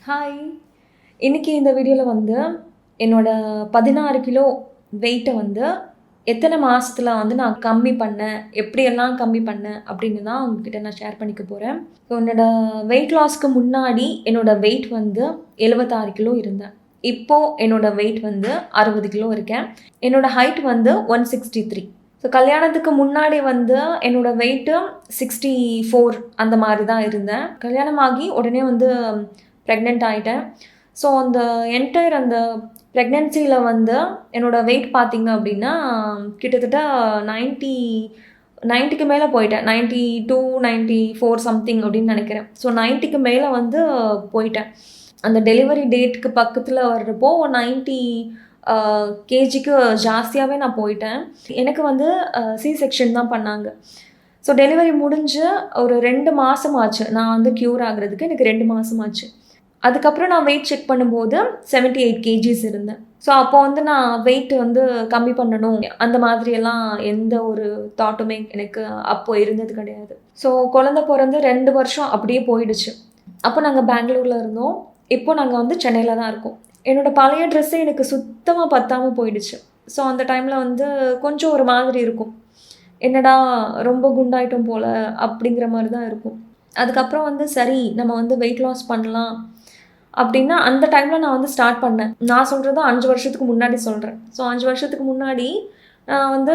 Hi! இன்னைக்கு இந்த வீடியோல வந்து என்னோட 16 கிலோ வெயிட்ட வந்து எத்தன மாசத்துல வந்து நான் கம்மி பண்ணேன், எப்படியெல்லாம் கம்மி பண்ணேன் அப்படின்னு தான் உங்ககிட்ட நான் ஷேர் பண்ணிக்க போறேன். என்னோட வெயிட் லாஸ்க்கு முன்னாடி என்னோட வெயிட் வந்து 76 கிலோ இருந்தேன். இப்போ என்னோட வெயிட் வந்து 60 கிலோ இருக்கேன். என்னோட ஹைட் வந்து 163. கல்யாணத்துக்கு முன்னாடி வந்து என்னோட வெயிட்டு 64 அந்த மாரி தான் இருந்தேன். கல்யாணம் ஆகி உடனே வந்து ப்ரெக்னென்ட் ஆயிட்டேன். ஸோ அந்த என்டையர் அந்த ப்ரெக்னன்சியில வந்து என்னோட வெயிட் பார்த்தீங்க அப்படின்னா, கிட்டத்தட்ட 90 90க்கு மேல போயிட்டேன். 92, 94 சம்திங் அப்படின்னு நெனைக்கிறேன். ஸோ 90க்கு மேல வந்து போயிட்டேன். அந்த டெலிவரி டேட்க்கு பக்கத்துல வர்றப்போ 90 கேஜிக்கு ஜாஸ்தியாவே நான் போயிட்டேன். எனக்கு வந்து சி செக்ஷன் தான் பண்ணாங்க. ஸோ டெலிவரி முடிஞ்சு ஒரு 2 மாசம் ஆச்சு. நான் வந்து க்யூர் ஆகுறதுக்கு எனக்கு 2 மாசம் ஆச்சு. அதுக்கப்புறம் நான் வெயிட் செக் பண்ணும்போது 78 கேஜிஸ் இருந்தேன். ஸோ அப்போ வந்து நான் வெயிட் வந்து கம்மி பண்ணணும். அந்த மாதிரியெல்லாம் எந்த ஒரு தாட்டுமே எனக்கு அப்போ இருந்தது கிடையாது. ஸோ குழந்தை பொறந்து 2 வருஷம் அப்படியே போயிடுச்சு. அப்போ நாங்க பெங்களூர்ல இருந்தோம். இப்போ நாங்க வந்து சென்னையில தான் இருக்கோம். என்னோட பழைய ட்ரெஸ்ஸே எனக்கு சுத்தமா பத்தாம போயிடுச்சு. ஸோ அந்த டைம்ல வந்து கொஞ்சம் ஒரு மாதிரி இருக்கும். என்னடா ரொம்ப குண்டாயிட்டோம் போல அப்படிங்கிற மாரி தான் இருக்கும். அதுக்கப்புறம் வந்து சரி நம்ம வந்து வெயிட் லாஸ் பண்ணலாம் அப்படின்னா, அந்த டைம்ல நான் வந்து ஸ்டார்ட் பண்ணேன். நான் சொல்றது 5 வருஷத்துக்கு முன்னாடி சொல்றேன். ஸோ 5 வருஷத்துக்கு முன்னாடி நான் வந்து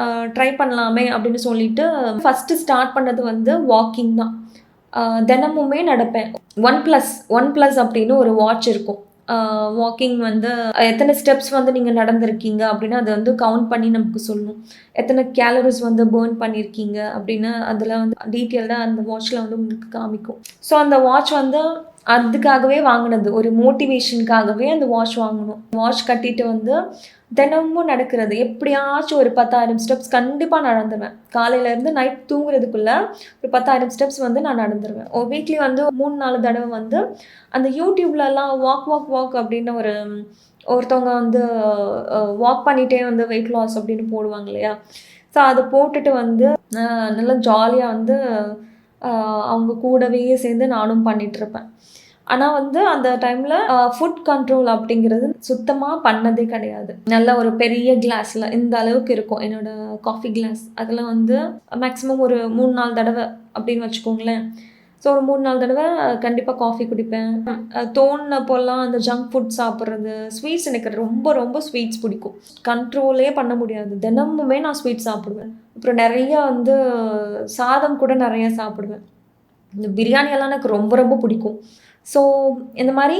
அ ட்ரை பண்ணலாமே அப்படின்னு சொல்லிட்டு, ஃபர்ஸ்ட்டு ஸ்டார்ட் பண்ணது வந்து வாக்கிங் தான். தினமுமே நடப்பேன். ஒன் பிளஸ் அப்படின்னு ஒரு வாட்ச் இருக்கும். வாக்கிங் வந்து எத்தன ஸ்டெப்ஸ் வந்து நீங்க நடந்திருக்கீங்க அப்படின்னு அத வந்து கவுண்ட் பண்ணி நமக்கு சொல்லும். எத்தன கேலரீஸ் வந்து பர்ன் பண்ணியிருக்கீங்க அப்படின்னு அதில வந்து டீட்டெயில்டா அந்த வாட்ச்ல வந்து உங்களுக்கு காமிக்கும். ஸோ அந்த வாட்ச் வந்து அதுக்காகவே வாங்குனது. ஒரு மோட்டிவேஷனுக்காகவே அந்த வாட்ச் வாங்குனோம். வாட்ச் கட்டிட்டு வந்து தினமும் நடக்கிறது. எப்படியாச்சும் ஒரு 10,000 ஸ்டெப்ஸ் கண்டிப்பா நடந்துருவேன். காலையிலேருந்து நைட் தூங்குறதுக்குள்ள ஒரு 10,000 ஸ்டெப்ஸ் வந்து நான் நடந்துருவேன். வீக்லி வந்து 3, 4 தடவ வந்து அந்த யூடியூப்லலாம் வாக் அப்படின்னு ஒருத்தவங்க வந்து வாக் பண்ணிட்டே வந்து வெயிட் லாஸ் அப்படின்னு போடுவாங்க இல்லையா? ஸோ அத போட்டுட்டு வந்து நல்லா ஜாலியா வந்து அவங்க கூடவே சேர்ந்து நானும் பண்ணிட்டுருப்பேன். ஆனா வந்து அந்த டைம்ல ஃபுட் கண்ட்ரோல் அப்படிங்கிறது சுத்தமா பண்ணதே கிடையாது. நல்ல ஒரு பெரிய கிளாஸ்ல இந்த அளவுக்கு இருக்கும் என்னோட காஃபி கிளாஸ். அதில வந்து மேக்ஸிமம் ஒரு 3, 4 தடவ அப்படின்னு வச்சுக்கோங்களேன். ஸோ ஒரு 3, 4 தடவ கண்டிப்பா காஃபி குடிப்பேன். தோணுனப்போலாம் அந்த ஜங்க் ஃபுட் சாப்பிடுறது, ஸ்வீட்ஸ் எனக்கு ரொம்ப ரொம்ப ஸ்வீட்ஸ் பிடிக்கும். கண்ட்ரோலே பண்ண முடியாது. தினமுமே நான் ஸ்வீட் சாப்பிடுவேன். அப்புறம் நெறைய வந்து சாதம் கூட நெறைய சாப்பிடுவேன். இந்த பிரியாணியெல்லாம் எனக்கு ரொம்ப ரொம்ப பிடிக்கும். ஸோ இந்த மாரி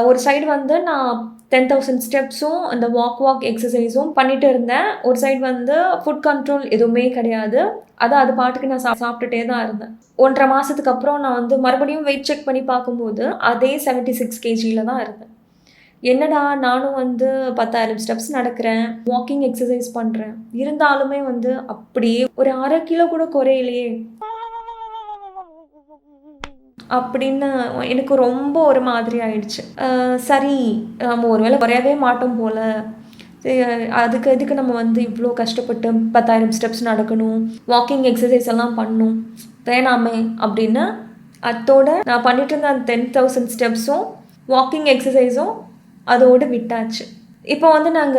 ஒரு சைடு வந்து நான் 10,000 ஸ்டெப்ஸும் அந்த வாக் எக்ஸர்சைஸும் பண்ணிட்டு இருந்தேன். ஒரு சைடு வந்து ஃபுட் கண்ட்ரோல் எதுவுமே கிடையாது. அது பாட்டுக்கு நான் சாப்பிட்டுட்டே தான் இருந்தேன். 1 1/2 மாசத்துக்கு அப்புறம் நான் வந்து மறுபடியும் வெயிட் செக் பண்ணி பார்க்கும்போது, அதே 76 கேஜில தான் இருந்தேன். என்னடா நானும் வந்து 10,000 ஸ்டெப்ஸ் நடக்கிறேன், வாக்கிங் எக்ஸர்சைஸ் பண்றேன். இருந்தாலுமே வந்து அப்படியே ஒரு 1/2 கிலோ கூட குறையலையே! அப்படின்னு எனக்கு ரொம்ப ஒரு மாதிரி ஆயிடுச்சு. சரி நம்ம ஒரு வேளை குறையவே மாட்டோம் போல. சரி அதுக்கு எதுக்கு நம்ம வந்து இவ்ளோ கஷ்டப்பட்டு 10,000 ஸ்டெப்ஸ் நடக்கணும், வாக்கிங் எக்ஸர்சைஸ் எல்லாம் பண்ணணும், வேணாமே அப்படின்னு அத்தோட நான் பண்ணிட்டு இருந்த அந்த 10,000 ஸ்டெப்ஸும், வாக்கிங் எக்ஸர்சைஸும் அதோட விட்டாச்சு. இப்போ வந்து நாங்க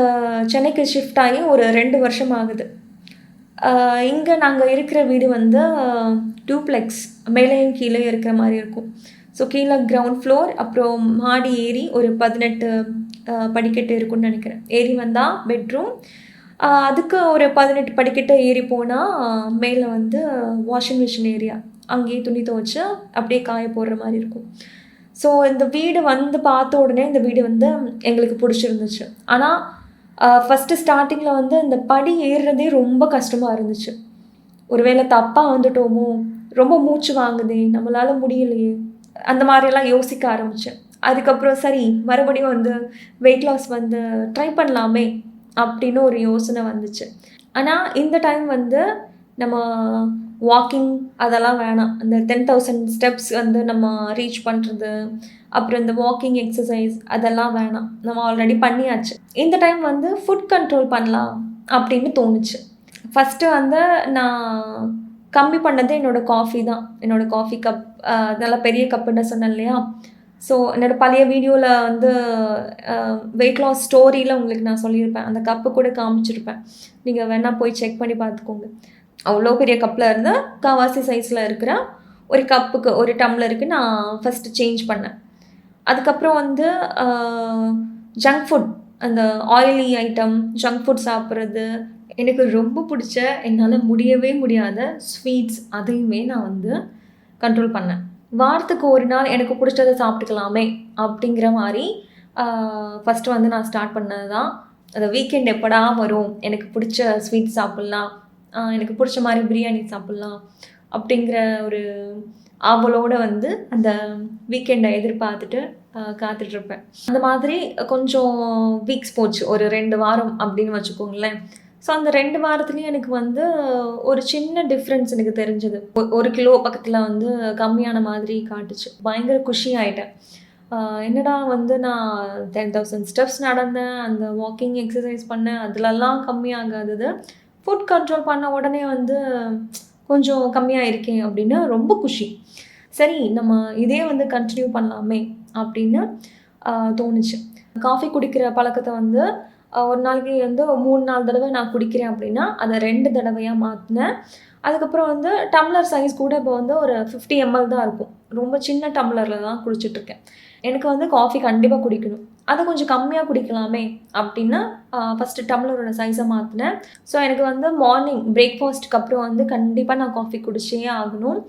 சென்னைக்கு ஷிஃப்ட் ஆகி ஒரு 2 வருஷம் ஆகுது. இங்க நாங்க இருக்கிற வீடு வந்து டூப்ளெக்ஸ். மேலேயும் கீழயும் இருக்கிற மாரி இருக்கும். ஸோ கீழ கிரவுண்ட் ஃப்ளோர், அப்புறம் மாடி ஏறி ஒரு 18 படிக்கட்டு இருக்கும்னு நெனைக்கிறேன். ஏறி வந்தா பெட்ரூம். அதுக்கு ஒரு 18 படிக்கட்டு ஏறி போனா மேல வந்து வாஷிங் மிஷின் ஏரியா. அங்கேயே துணி துவைச்சு அப்படியே காய போடுற மாரி இருக்கும். ஸோ இந்த வீடு வந்து பார்த்த உடனே இந்த வீடு வந்து எங்களுக்கு புடிச்சிருந்துச்சு. ஆனா ஃபர்ஸ்ட்டு ஸ்டார்ட்டிங்ல வந்து அந்த படி ஏறுறதே ரொம்ப கஷ்டமா இருந்துச்சு. ஒருவேளை தப்பா வந்துட்டோமோ! ரொம்ப மூச்சு வாங்குதே! நம்மளால முடியலையே! அந்த மாரியெல்லாம் யோசிக்க ஆரம்பிச்சேன். அதுக்கப்புறம் சரி மறுபடியும் வந்து வெயிட் லாஸ் வந்து ட்ரை பண்ணலாமே! அப்படின்னு ஒரு யோசனை வந்துச்சு. ஆனா இந்த டைம் வந்து நம்ம வாக்கிங் அதெல்லாம் வேணாம். அந்த 10,000 ஸ்டெப்ஸ் வந்து நம்ம ரீச் பண்றது, அப்புறம் இந்த வாக்கிங் எக்ஸர்சைஸ் அதெல்லாம் வேணாம். நம்ம ஆல்ரெடி பண்ணியாச்சு. இந்த டைம் வந்து ஃபுட் கண்ட்ரோல் பண்ணலாம் அப்படின்னு தோணுச்சு. ஃபர்ஸ்ட்டு வந்து நான் கம்மி பண்ணது என்னோட காஃபி தான். என்னோட காஃபி கப் நல்லா பெரிய கப்புன்னு சொன்னேன் இல்லையா? ஸோ என்னோடய பழைய வீடியோவில் வந்து வெயிட் லாஸ் ஸ்டோரியில் உங்களுக்கு நான் சொல்லியிருப்பேன். அந்த கப்பு கூட காமிச்சிருப்பேன். நீங்கள் வேணால் போய் செக் பண்ணி பார்த்துக்கோங்க. அவ்வளோ பெரிய கப்பில் இருந்து காவாசி சைஸில் இருக்கிற ஒரு கப்புக்கு ஒரு டம்ளருக்கு நான் ஃபஸ்ட்டு சேஞ்ச் பண்ணேன். அதுக்கப்புறம் வந்து ஜங்க் ஃபுட், அந்த ஆயிலி ஐட்டம், ஜங்க் ஃபுட் சாப்பிட்றது, எனக்கு ரொம்ப பிடிச்ச என்னால் முடியவே முடியாத ஸ்வீட்ஸ் அதையுமே நான் வந்து கண்ட்ரோல் பண்ணேன். வாரத்துக்கு ஒரு நாள் எனக்கு பிடிச்சத சாப்பிட்டுக்கலாமே அப்படிங்கிற மாதிரி ஃபஸ்ட்டு வந்து நான் ஸ்டார்ட் பண்ணது தான். அந்த வீக்கெண்ட் எப்படா வரும், எனக்கு பிடிச்ச ஸ்வீட் சாப்பிட்லாம், எனக்கு பிடிச்ச மாதிரி பிரியாணி சாப்பிட்லாம் அப்படிங்கிற ஒரு ஆவலோடு வந்து அந்த வீக்கெண்டை எதிர்பார்த்துட்டு காத்துட்ருப்பேன். அந்த மாதிரி கொஞ்சம் வீக்ஸ் போச்சு, ஒரு 2 வாரம் அப்படின்னு வச்சுக்கோங்களேன். ஸோ அந்த 2 வாரத்துலேயும் எனக்கு வந்து ஒரு சின்ன டிஃப்ரென்ஸ் எனக்கு தெரிஞ்சது. 1 கிலோ பக்கத்தில் வந்து கம்மியான மாதிரி காட்டுச்சு. பயங்கர குஷி ஆகிட்டேன். என்னடா வந்து நான் 10,000 ஸ்டெப்ஸ் நடந்தேன், அந்த வாக்கிங் எக்ஸசைஸ் பண்ணேன், அதிலெல்லாம் கம்மியாகாதது ஃபுட் கண்ட்ரோல் பண்ண உடனே வந்து கொஞ்சம் கம்மியாக இருக்கேன் அப்படின்னு ரொம்ப குஷி. சரி, நம்ம இதே வந்து கண்டினியூ பண்ணலாமே அப்படின்னு தோணுச்சு. காஃபி குடிக்கிற பழக்கத்தை வந்து ஒரு நாளைக்கு வந்து 3-4 தடவை நான் குடிக்கிறேன் அப்படின்னா அதை 2 தடவையாக மாற்றினேன். அதுக்கப்புறம் வந்து டம்ளர் சைஸ் கூட இப்போ வந்து ஒரு 50 ml தான் இருக்கும். ரொம்ப சின்ன டம்ளரில் தான் குடிச்சிட்ருக்கேன். எனக்கு வந்து காஃபி கண்டிப்பாக குடிக்கணும், அதை கொஞ்சம் கம்மியாக குடிக்கலாமே அப்படின்னு ஃபஸ்ட்டு டம்ளரோட சைஸை மாற்றினேன். ஸோ எனக்கு வந்து மார்னிங் பிரேக்ஃபாஸ்ட்டுக்கு அப்புறம் வந்து கண்டிப்பாக நான் காஃபி குடிச்சே ஆகணும்.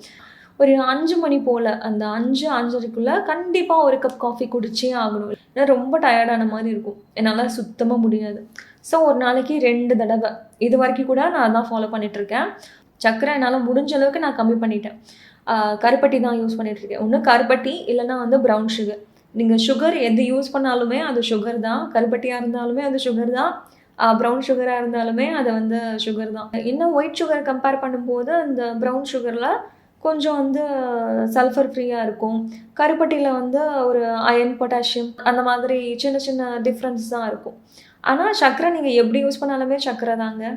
ஒரு 5 மணி போல், அந்த 5-5:30க்குள்ளே கண்டிப்பாக ஒரு கப் காஃபி குடிச்சே ஆகணும். ஏன்னா ரொம்ப டயர்டான மாதிரி இருக்கும், என்னால் சுத்தமாக முடியாது. ஸோ ஒரு நாளைக்கு 2 தடவை இது வரைக்கும் கூட நான் அதான் ஃபாலோ பண்ணிகிட்ருக்கேன். சர்க்கரை என்னால் முடிஞ்ச அளவுக்கு நான் கம்மி பண்ணிட்டேன். கருப்பட்டி தான் யூஸ் பண்ணிகிட்ருக்கேன். ஒன்று கருப்பட்டி, இல்லைனா வந்து ப்ரௌன் சுகர். நீங்கள் சுகர் எது யூஸ் பண்ணாலுமே அது சுகர் தான். கருப்பட்டியாக இருந்தாலுமே அது சுகர் தான், ப்ரௌன் சுகராக இருந்தாலுமே அது வந்து சுகர் தான். இன்னும் ஒயிட் சுகர் கம்பேர் பண்ணும்போது அந்த ப்ரௌன் சுகரில் கொஞ்சம் வந்து சல்ஃபர் ஃப்ரீயாக இருக்கும். கருப்பட்டியில் வந்து ஒரு அயர்ன், பொட்டாசியம் அந்த மாதிரி சின்ன சின்ன டிஃப்ரென்ஸ் தான் இருக்கும். ஆனால் சர்க்கரை நீங்கள் எப்படி யூஸ் பண்ணாலுமே சர்க்கரை தாங்க.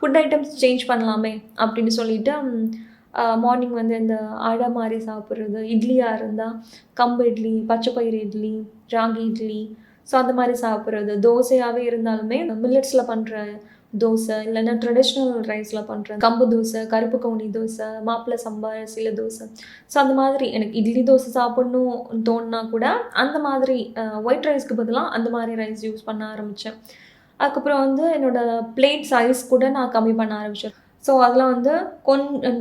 ஃபுட் ஐட்டம்ஸ் சேஞ்ச் பண்ணலாமே அப்படின்னு சொல்லிவிட்டு மார்னிங் வந்து இந்த அடை மாதிரி சாப்பிட்றது, இட்லியாக இருந்தால் கம்பு இட்லி, பச்சைப்பயிறு இட்லி, ராகி இட்லி, ஸோ அந்த மாதிரி சாப்பிட்றது. தோசையாகவே இருந்தாலுமே மில்லட்ஸில் பண்ணுற தோசை, இல்லைன்னா ட்ரெடிஷ்னல் ரைஸில் பண்ணுற கம்பு தோசை, கருப்பு கவுனி தோசை, மாப்பிள்ளை சம்பா அரிசியில் தோசை. ஸோ அந்த மாதிரி எனக்கு இட்லி தோசை சாப்பிட்ணும் தோணுனா கூட அந்த மாதிரி ஒயிட் ரைஸ்க்கு பதிலாக அந்த மாதிரி ரைஸ் யூஸ் பண்ண ஆரம்பித்தேன். அதுக்கப்புறம் வந்து என்னோடய பிளேட் சைஸ் கூட நான் கம்மி பண்ண ஆரம்பித்தேன். ஸோ அதில் வந்து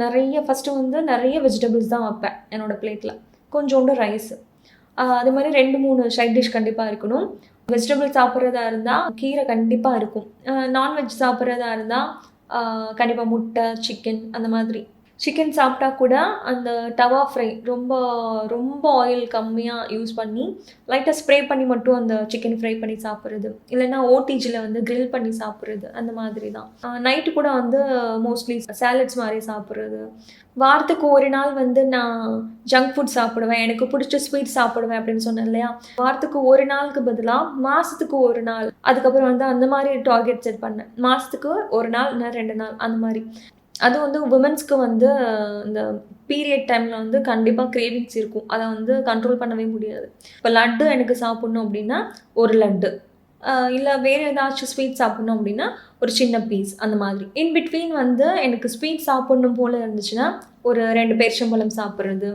நிறைய ஃபஸ்ட்டு வந்து நிறைய வெஜிடபிள்ஸ் தான் வைப்பேன் என்னோடய பிளேட்டில். கொஞ்சோண்டு ரைஸு, அது மாதிரி 2-3 சைட் டிஷ் கண்டிப்பாக இருக்கணும். வெஜிடபிள் சாப்பிட்றதா இருந்தால் கீரை கண்டிப்பாக இருக்கும். நான்வெஜ் சாப்பிட்றதா இருந்தால் கண்டிப்பாக முட்டை, சிக்கன் அந்த மாதிரி. சிக்கன் சாப்பிட்டா கூட அந்த டவா ஃப்ரை ரொம்ப ரொம்ப ஆயில் கம்மியாக யூஸ் பண்ணி லைட்டாக ஸ்ப்ரே பண்ணி மட்டும் அந்த சிக்கன் ஃப்ரை பண்ணி சாப்பிட்றது, இல்லைன்னா ஓடிஜியில் வந்து கிரில் பண்ணி சாப்பிட்றது, அந்த மாதிரி தான். நைட்டு கூட வந்து மோஸ்ட்லி சாலட்ஸ் மாதிரி சாப்பிட்றது. வாரத்துக்கு ஒரு நாள் வந்து நான் ஜங்க் ஃபுட் சாப்பிடுவேன், எனக்கு பிடிச்ச ஸ்வீட் சாப்பிடுவேன் அப்படின்னு சொன்னேன் இல்லையா. வாரத்துக்கு ஒரு நாளுக்கு பதிலாக மாதத்துக்கு ஒரு நாள், அதுக்கப்புறம் வந்து அந்த மாதிரி டார்கெட் செட் பண்ணேன். மாதத்துக்கு ஒரு நாள், இல்லை 2 நாள் அந்த மாதிரி. அது வந்து உமன்ஸ்க்கு வந்து இந்த பீரியட் டைமில் வந்து கண்டிப்பாக கிரேவிங்ஸ் இருக்கும், அதை வந்து கண்ட்ரோல் பண்ணவே முடியாது. இப்போ லட்டு எனக்கு சாப்பிட்ணும் அப்படின்னா ஒரு லட்டு, இல்லை வேறு ஏதாச்சும் ஸ்வீட் சாப்பிட்ணும் அப்படின்னா ஒரு சின்ன பீஸ், அந்த மாதிரி. இன் பிட்வீன் வந்து எனக்கு ஸ்வீட் சாப்பிட்ணும் போல் இருந்துச்சுன்னா ஒரு 2 பேரிச்சம்பழம் சாப்பிட்றது,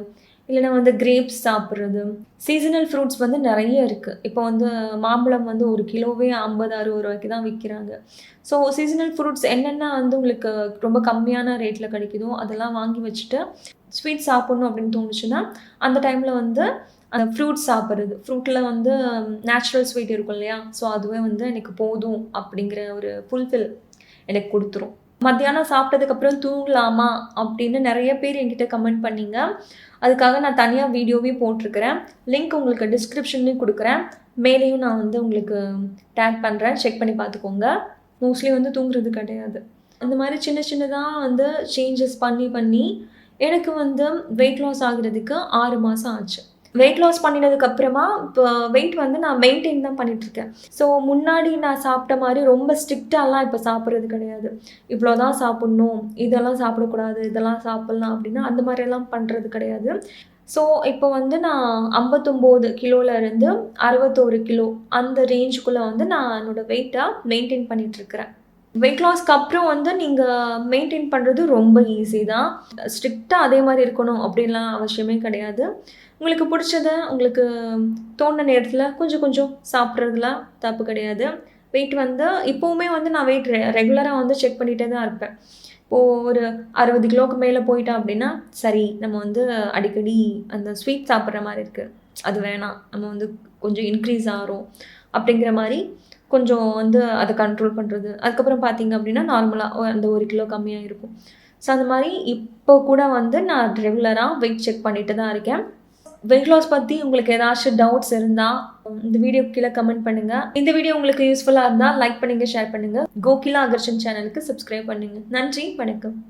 இல்லைனா வந்து கிரேப்ஸ் சாப்பிட்றது. சீசனல் ஃப்ரூட்ஸ் வந்து நிறைய இருக்குது. இப்போ வந்து மாம்பழம் வந்து 1 கிலோவே 50-60 ரூபாய்க்கு தான் விற்கிறாங்க. ஸோ சீசனல் ஃப்ரூட்ஸ் என்னென்ன வந்து உங்களுக்கு ரொம்ப கம்மியான ரேட்டில் கிடைக்குதோ அதெல்லாம் வாங்கி வச்சுட்டு ஸ்வீட் சாப்பிட்ணும் அப்படின்னு தோணுச்சுன்னா அந்த டைமில் வந்து அந்த ஃப்ரூட்ஸ் சாப்பிட்றது. ஃப்ரூட்டில் வந்து நேச்சுரல் ஸ்வீட் இருக்கும் இல்லையா, ஸோ அதுவே வந்து எனக்கு போதும் அப்படிங்கிற ஒரு ஃபுல்ஃபில் எனக்கு கொடுத்துரும். மத்தியானம் சாப்பிட்டதுக்கப்புறம் தூங்கலாமா அப்படின்னு நிறைய பேர் என்கிட்ட கமெண்ட் பண்ணிங்க. அதுக்காக நான் தனியாக வீடியோவே போட்டிருக்கிறேன். லிங்க் உங்களுக்கு டிஸ்கிரிப்ஷன்லேயும் கொடுக்குறேன், மேலேயும் நான் வந்து உங்களுக்கு டேக் பண்ணுறேன், செக் பண்ணி பார்த்துக்கோங்க. மோஸ்ட்லி வந்து தூங்குறது கிடையாது. அந்த மாதிரி சின்ன சின்னதாக வந்து சேஞ்சஸ் பண்ணி எனக்கு வந்து வெயிட் லாஸ் ஆகிறதுக்கு 6 மாதம் ஆச்சு. வெயிட் லாஸ் பண்ணினதுக்கப்புறமா இப்போ வெயிட் வந்து நான் மெயின்டைன் தான் பண்ணிகிட்ருக்கேன். ஸோ முன்னாடி நான் சாப்பிட்ட மாதிரி ரொம்ப ஸ்ட்ரிக்டாலாம் இப்போ சாப்பிட்றது கிடையாது. இவ்வளோ தான் சாப்பிட்ணும், இதெல்லாம் சாப்பிடக்கூடாது, இதெல்லாம் சாப்பிட்லாம் அப்படின்னா அந்த மாதிரியெல்லாம் பண்ணுறது கிடையாது. ஸோ இப்போ வந்து நான் 59 கிலோல இருந்து 61 கிலோ அந்த ரேஞ்சுக்குள்ள வந்து நான் என்னோட வெயிட்ட மெயின்டெயின் பண்ணிட்டுருக்கிறேன். வெயிட் லாஸ்க்கு அப்புறம் வந்து நீங்க மெயின்டெயின் பண்றது ரொம்ப ஈஸி தான். ஸ்ட்ரிக்ட்டா அதே மாரி இருக்கணும் அப்படின்லாம் அவசியமே கிடையாது. உங்களுக்கு புடிச்சத உங்களுக்கு தோணுன நேரத்தில கொஞ்சம் கொஞ்சம் சாப்பிட்றதுல தப்பு கிடையாது. வெயிட் வந்து இப்பவுமே வந்து நான் வெயிட் ரெகுலரா வந்து செக் பண்ணிட்டே தான் இருப்பேன். இப்போ ஒரு 60 கிலோவுக்கு மேல போயிட்டேன் அப்படின்னா, சரி நம்ம வந்து அடிக்கடி அந்த ஸ்வீட் சாப்பிடுற மாரி இருக்கு. அது வேணாம். நம்ம வந்து கொஞ்சம் இன்க்ரீஸ் ஆறோம். அப்படிங்கிற மாரி கொஞ்சம் வந்து அத கண்ட்ரோல் பண்றது. அதுக்கப்புறம் பார்த்தீங்க அப்படின்னா, நார்மலா அந்த 1 கிலோ கம்மியா இருக்கும். ஸோ அந்த மாரி இப்போ கூட வந்து நான் ரெகுலரா வெயிட் செக் பண்ணிட்டு தான் இருக்கேன். வெயிட் லாஸ் பத்தி உங்களுக்கு ஏதாச்சும் டவுட்ஸ் இருந்தா, இந்த வீடியோக்கு கீழ கமெண்ட் பண்ணுங்க. இந்த வீடியோ உங்களுக்கு யூஸ்ஃபுல்லா இருந்தா லைக் பண்ணுங்க, ஷேர் பண்ணுங்க. கோகிலா அகர்ஷன் சேனலுக்கு சப்ஸ்கிரைப் பண்ணுங்க. நன்றி, வணக்கம்.